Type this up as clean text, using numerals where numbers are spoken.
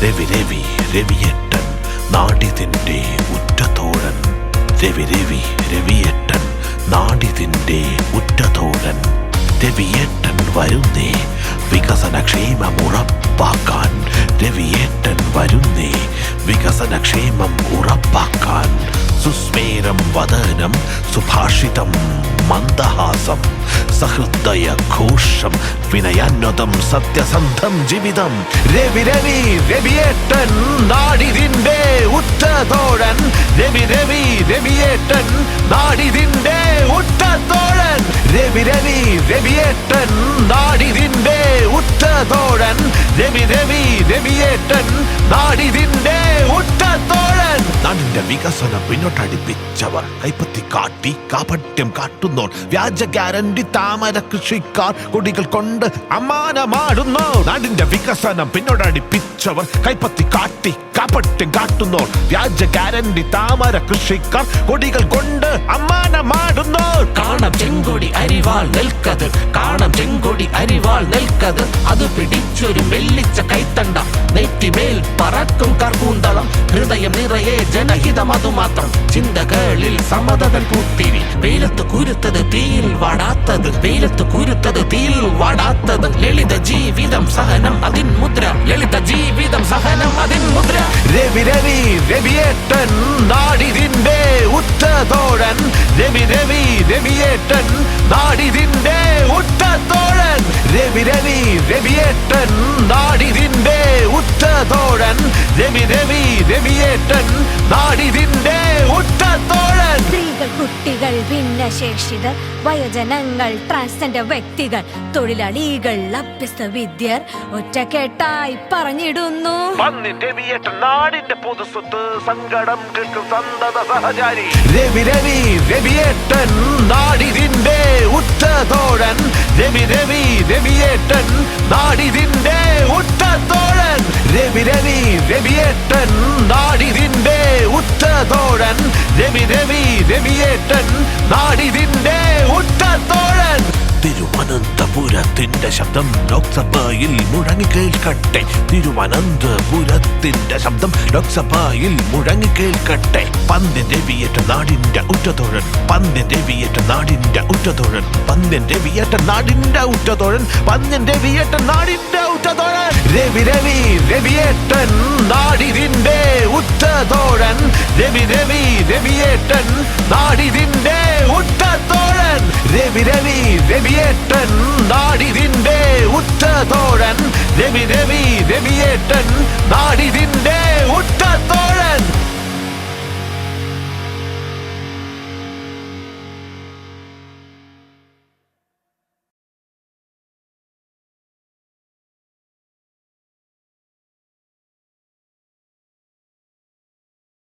രവി രവി രവിയേട്ടൻ നാടിതിൻ്റെ ഉറ്റതോഴൻ. രവി രവി രവിയേട്ടൻ നാടിതിൻ്റെ ഉറ്റതോഴൻ. രവിയേട്ടൻ വരുന്നേ വികസനക്ഷേമം ഉറപ്പാക്കാൻ. രവിയേട്ടൻ വരുന്നേ വികസനക്ഷേമം ഉറപ്പാക്കാൻ. സുസ്മേരം വദനം സുഭാഷിതം മന്ദഹാസം സഹൃദയ ഘോഷം വിനയാന്വതം സത്യസന്ധം ജീവിതം. രവി രവി രവിയേട്ടൻ നാടിതിൻ്റെ ഉറ്റതോഴൻ. രവി രവി രവിയേട്ടൻ നാടിതിൻ്റെ ഉറ്റതോഴൻ. രവി രവി രവിയേട്ടൻ നാടിതിൻ്റെ ഉറ്റതോഴൻ. രവി രവി രവിയേട്ടൻ നാടിതിൻ്റെ ഉറ്റതോഴൻ. നാടിന്റെ വികസനം പിന്നോട്ടടിപ്പിച്ചവർ കൈപ്പത്തി കാട്ടി കാപട്യം കാട്ടുന്നോർ. വ്യാജ ഗ്യാരണ്ടി താമര കൃഷിക്കാർ കൊടികൾ കൊണ്ട് അമ്മാനമാടുന്നു. നാടിന്റെ വികസനം പിന്നോട്ടടിപ്പിച്ചവർ കൈപ്പത്തി കാട്ടി കാപട്യം കാട്ടുന്നോർ. വ്യാജ ഗ്യാരണ്ടി താമര കൃഷിക്കാർ കൊടികൾ കൊണ്ട് അമ്മാനമാടുന്നു. കാണാം ചെങ്കൊടി അരിവാൾ നെൽക്കത്, കാണാം ചെങ്കൊടി അരിവാൾ നെൽക്കത്. അത് പിടിച്ചൊരു വെള്ളിച്ച കൈത്തണ്ട, നെറ്റിമേൽ പറക്കും കർപ്പൂന്തളം. ഹൃദയം നിറയെ ജനഹിതം അതുമാത്രം, ചിന്തകളിൽ സമതകൾ പൂത്തിരി. വെയിലത്ത് കുരുത്തത് തീയിൽ വാടാത്തത്, വെയിലത്ത് കുരുത്തത് തീയിൽ വാടാത്തത്. ലളിത ജീവിതം സഹനം അതിൻ മുദ്ര, ലളിത ജീവിതം സഹനം അതിൻ മുദ്ര. രവി രവി രവിയേട്ടൻ നാടിതിൻ്റെ ഉറ്റതോഴൻ. രവി രവി രവിയേട്ടൻ നാടിതിൻ്റെ ഉറ്റതോഴൻ. രവി രവി രവിയേട്ടൻ നാടിതിൻ്റെ ഉറ്റതോഴൻ. രവി രവി രവിയേട്ടൻ നാടിതിൻ്റെ ഉറ്റതോഴൻ. സ്ത്രീകൾ, കുട്ടികൾ, ഭിന്നശേഷിതർ, വയോജനങ്ങൾ, ട്രാൻസ്ജെൻഡർ വ്യക്തികൾ, തൊഴിലാളികൾ, അഭ്യസ്ത വിദ്യർ ഒറ്റക്കെട്ടായി പറഞ്ഞിടുന്നു. രവിയേട്ടൻ നാടിന്റെ പൊതുസ്വത്ത്, സങ്കടം കേൾക്കും സന്തത സഹചാരി. രവി രവി രവിയേട്ടൻ നാടിതിൻ്റെ ഉറ്റതോഴൻ. രവി രവി രവിയേട്ടൻ നാടിതിൻ്റെ ഉറ്റതോഴൻ. രവി രവി രവിയേട്ടൻ നാടിതിൻ്റെ ഉറ്റതോഴൻ. രവി രവി രവിയേട്ടൻ നാടിതിൻ്റെ ഉറ്റതോഴൻ. തിരുവനന്തപുരത്തിന്റെ ശബ്ദം ലോക്സഭയിൽ മുഴങ്ങി കേൾക്കട്ടെ. തിരുവനന്തപുരത്തിന്റെ ശബ്ദം ലോക്സഭയിൽ മുഴങ്ങി കേൾക്കട്ടെ. പന്ന്യൻ രവിയേട്ട നാടിന്റെ ഉറ്റതോഴൻ. പന്ന്യൻ രവിയേട്ട നാടിന്റെ ഉറ്റതോഴൻ. പന്ന്യൻ രവിയേട്ട നാടിന്റെ ഉറ്റതോഴൻ. പന്ന്യൻ രവിയേട്ട നാടിന്റെ ഉറ്റതോഴൻ. രവി രവി രവിയേട്ടൻ നാടിതിന്റെ ഉറ്റതോഴൻ. രവി രവി രവിയേട്ടൻ നാടിതിന്റെ ഉറ്റതോഴൻ. രവി രവി രവിയേട്ടൻ നാടിതിന്റെ ഉറ്റതോഴൻ. രവി രവി രവിയേട്ടൻ നാടിതിന്റെ ഉറ്റതോഴൻ.